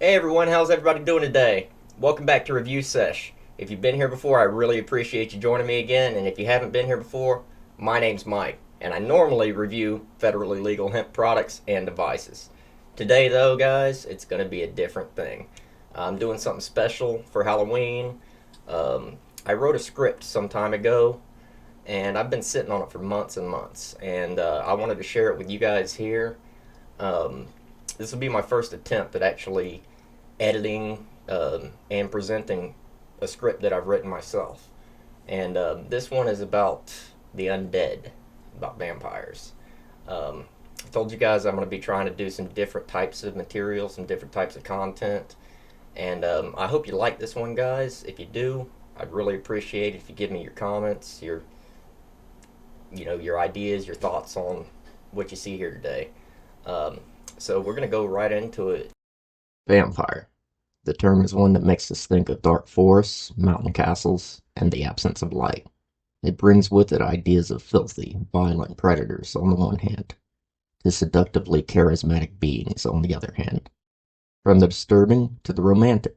Hey everyone, how's everybody doing today? Welcome back to ReviewSesh. If you've been here before, I really appreciate you joining me again, and if you haven't been here before, my name's Mike, and I normally review federally legal hemp products and devices. Today, though, guys, it's going to be a different thing. I'm doing something special for Halloween. I wrote a script some time ago, and I've been sitting on it for months and months, and I wanted to share it with you guys here. Um, this will be my first attempt at actually editing and presenting a script that I've written myself. And this one is about the undead, about vampires. I told you guys I'm going to be trying to do some different types of material, some different types of content. And I hope you like this one, guys. If you do, I'd really appreciate it if you give me your comments, your ideas, your thoughts on what you see here today. So we're going to go right into it. Vampire. The term is one that makes us think of dark forests, mountain castles, and the absence of light. It brings with it ideas of filthy, violent predators on the one hand, to seductively charismatic beings on the other hand. From the disturbing to the romantic,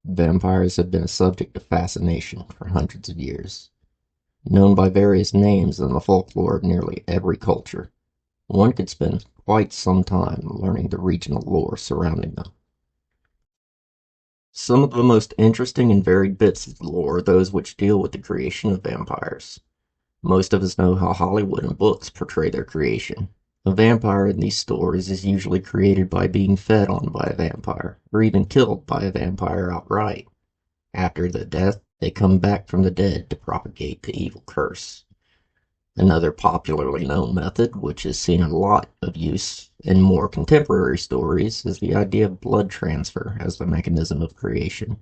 vampires have been a subject of fascination for hundreds of years. Known by various names in the folklore of nearly every culture, one could spend quite some time learning the regional lore surrounding them. Some of the most interesting and varied bits of the lore are those which deal with the creation of vampires. Most of us know how Hollywood and books portray their creation. A vampire in these stories is usually created by being fed on by a vampire, or even killed by a vampire outright. After the death, they come back from the dead to propagate the evil curse. Another popularly known method, which has seen a lot of use in more contemporary stories, is the idea of blood transfer as the mechanism of creation.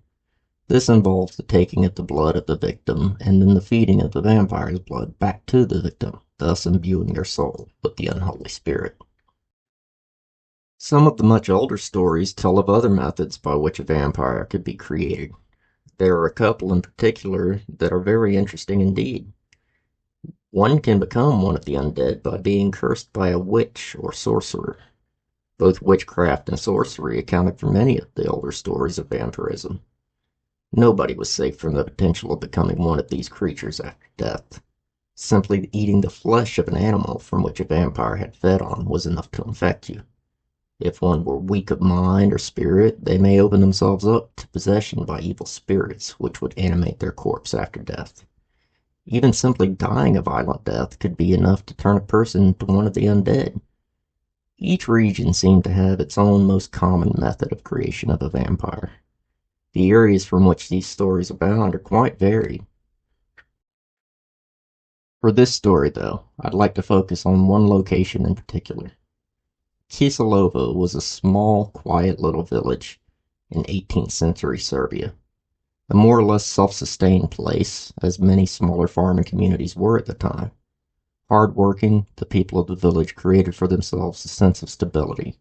This involves the taking of the blood of the victim and then the feeding of the vampire's blood back to the victim, thus imbuing their soul with the unholy spirit. Some of the much older stories tell of other methods by which a vampire could be created. There are a couple in particular that are very interesting indeed. One can become one of the undead by being cursed by a witch or sorcerer. Both witchcraft and sorcery accounted for many of the older stories of vampirism. Nobody was safe from the potential of becoming one of these creatures after death. Simply eating the flesh of an animal from which a vampire had fed on was enough to infect you. If one were weak of mind or spirit, they may open themselves up to possession by evil spirits, which would animate their corpse after death. Even simply dying a violent death could be enough to turn a person into one of the undead. Each region seemed to have its own most common method of creation of a vampire. The areas from which these stories abound are quite varied. For this story, though, I'd like to focus on one location in particular. Kisilova was a small, quiet little village in 18th century Serbia. A more or less self-sustained place, as many smaller farming communities were at the time. Hard-working, the people of the village created for themselves a sense of stability.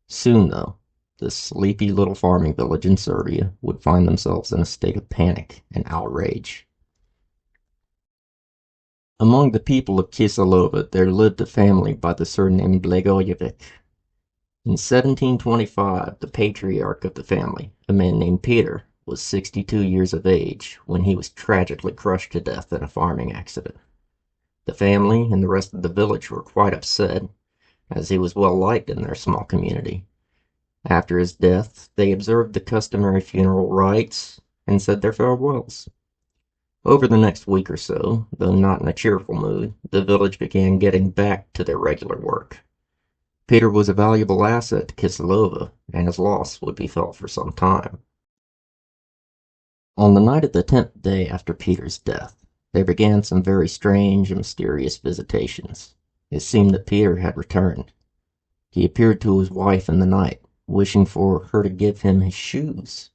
Soon, though, this sleepy little farming village in Serbia would find themselves in a state of panic and outrage. Among the people of Kisilova there lived a family by the surname Blagojevic. In 1725, the patriarch of the family, a man named Peter, was 62 years of age when he was tragically crushed to death in a farming accident. The family and the rest of the village were quite upset, as he was well liked in their small community. After his death, they observed the customary funeral rites and said their farewells. Over the next week or so, though not in a cheerful mood, the village began getting back to their regular work. Peter was a valuable asset to Kisilova, and his loss would be felt for some time. On the night of the 10th day after Peter's death, there began some very strange and mysterious visitations. It seemed that Peter had returned. He appeared to his wife in the night, wishing for her to give him his shoes.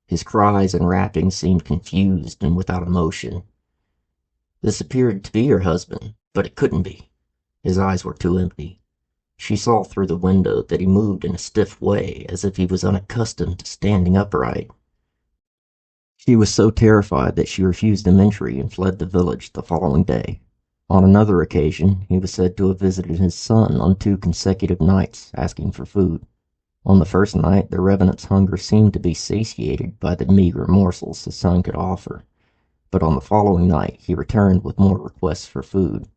His cries and rapping seemed confused and without emotion. This appeared to be her husband, but it couldn't be. His eyes were too empty. She saw through the window that he moved in a stiff way, as if he was unaccustomed to standing upright. She was so terrified that she refused him entry and fled the village the following day. On another occasion, he was said to have visited his son on 2 consecutive nights, asking for food. On the first night, the revenant's hunger seemed to be satiated by the meager morsels his son could offer, but on the following night he returned with more requests for food.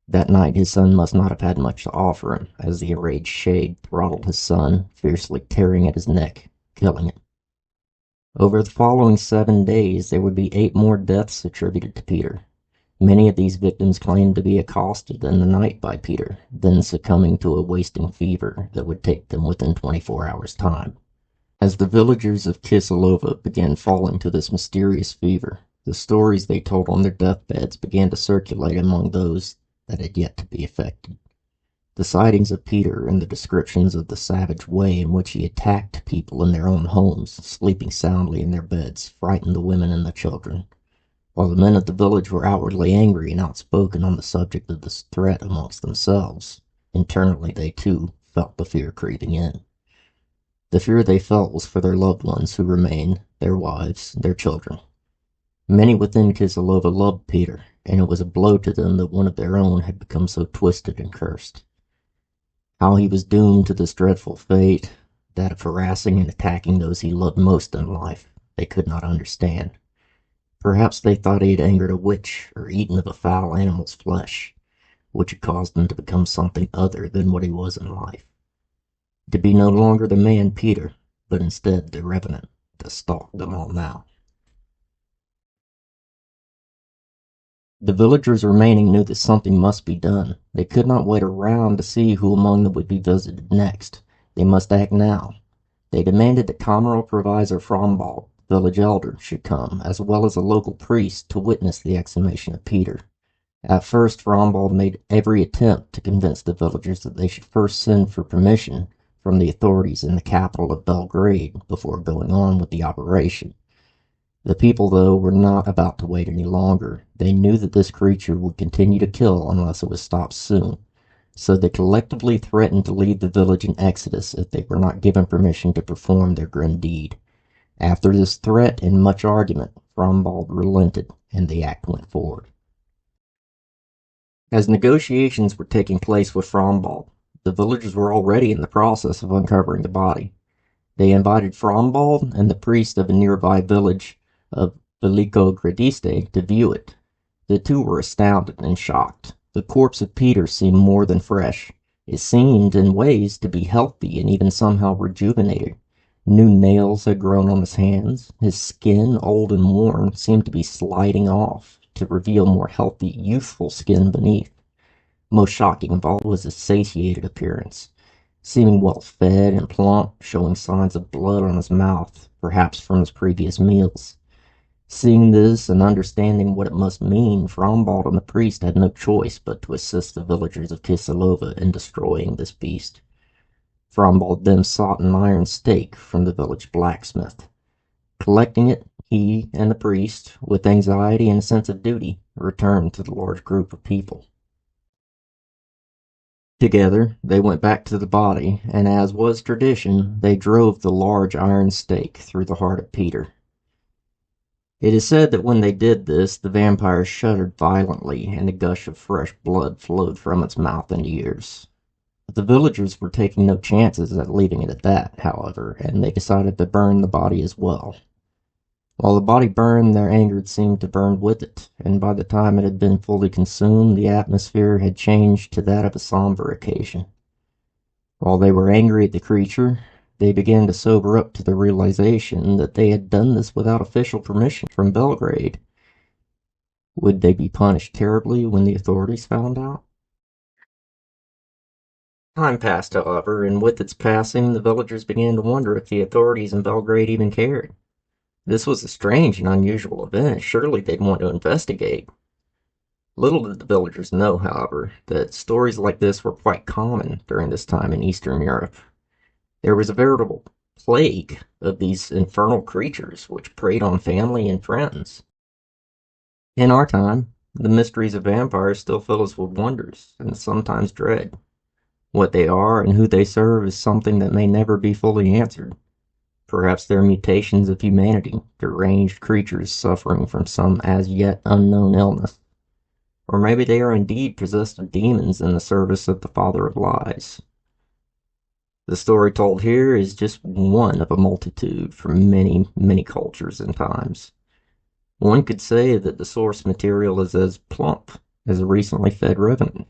That night his son must not have had much to offer him, as the enraged shade throttled his son, fiercely tearing at his neck, killing it. Over the following 7 days there would be 8 more deaths attributed to Peter. Many of these victims claimed to be accosted in the night by Peter, then succumbing to a wasting fever that would take them within 24 hours' time. As the villagers of Kisilova began falling to this mysterious fever, the stories they told on their deathbeds began to circulate among those that had yet to be affected. The sightings of Peter and the descriptions of the savage way in which he attacked people in their own homes, sleeping soundly in their beds, frightened the women and the children. While the men of the village were outwardly angry and outspoken on the subject of this threat amongst themselves, internally they too felt the fear creeping in. The fear they felt was for their loved ones who remained, their wives, their children. Many within Kisilova loved Peter, and it was a blow to them that one of their own had become so twisted and cursed. How he was doomed to this dreadful fate, that of harassing and attacking those he loved most in life, they could not understand. Perhaps they thought he had angered a witch or eaten of a foul animal's flesh, which had caused him to become something other than what he was in life. To be no longer the man Peter, but instead the revenant that stalked them all now. The villagers remaining knew that something must be done. They could not wait around to see who among them would be visited next. They must act now. They demanded that Comiral Provisor Frombald, the village elder, should come, as well as a local priest, to witness the exhumation of Peter. At first, Frombald made every attempt to convince the villagers that they should first send for permission from the authorities in the capital of Belgrade before going on with the operation. The people, though, were not about to wait any longer. They knew that this creature would continue to kill unless it was stopped soon, so they collectively threatened to leave the village in exodus if they were not given permission to perform their grim deed. After this threat and much argument, Frombald relented, and the act went forward. As negotiations were taking place with Frombald, the villagers were already in the process of uncovering the body. They invited Frombald and the priest of a nearby village of Veliko Gradiste to view it. The two were astounded and shocked. The corpse of Peter seemed more than fresh. It seemed, in ways, to be healthy and even somehow rejuvenated. New nails had grown on his hands. His skin, old and worn, seemed to be sliding off to reveal more healthy, youthful skin beneath. Most shocking of all was his satiated appearance, seeming well fed and plump, showing signs of blood on his mouth, perhaps from his previous meals. Seeing this and understanding what it must mean, Frombald and the priest had no choice but to assist the villagers of Kisilova in destroying this beast. Frombald then sought an iron stake from the village blacksmith. Collecting it, he and the priest, with anxiety and a sense of duty, returned to the large group of people. Together, they went back to the body, and as was tradition, they drove the large iron stake through the heart of Peter. It is said that when they did this, the vampire shuddered violently, and a gush of fresh blood flowed from its mouth and ears. The villagers were taking no chances at leaving it at that, however, and they decided to burn the body as well. While the body burned, their anger seemed to burn with it, and by the time it had been fully consumed, the atmosphere had changed to that of a somber occasion. While they were angry at the creature, they began to sober up to the realization that they had done this without official permission from Belgrade. Would they be punished terribly when the authorities found out? Time passed, however, and with its passing, the villagers began to wonder if the authorities in Belgrade even cared. This was a strange and unusual event. Surely they'd want to investigate. Little did the villagers know, however, that stories like this were quite common during this time in Eastern Europe. There was a veritable plague of these infernal creatures which preyed on family and friends. In our time, the mysteries of vampires still fill us with wonders and sometimes dread. What they are and who they serve is something that may never be fully answered. Perhaps they're mutations of humanity, deranged creatures suffering from some as yet unknown illness. Or maybe they are indeed possessed of demons in the service of the Father of Lies. The story told here is just one of a multitude from many, many cultures and times. One could say that the source material is as plump as a recently fed revenant.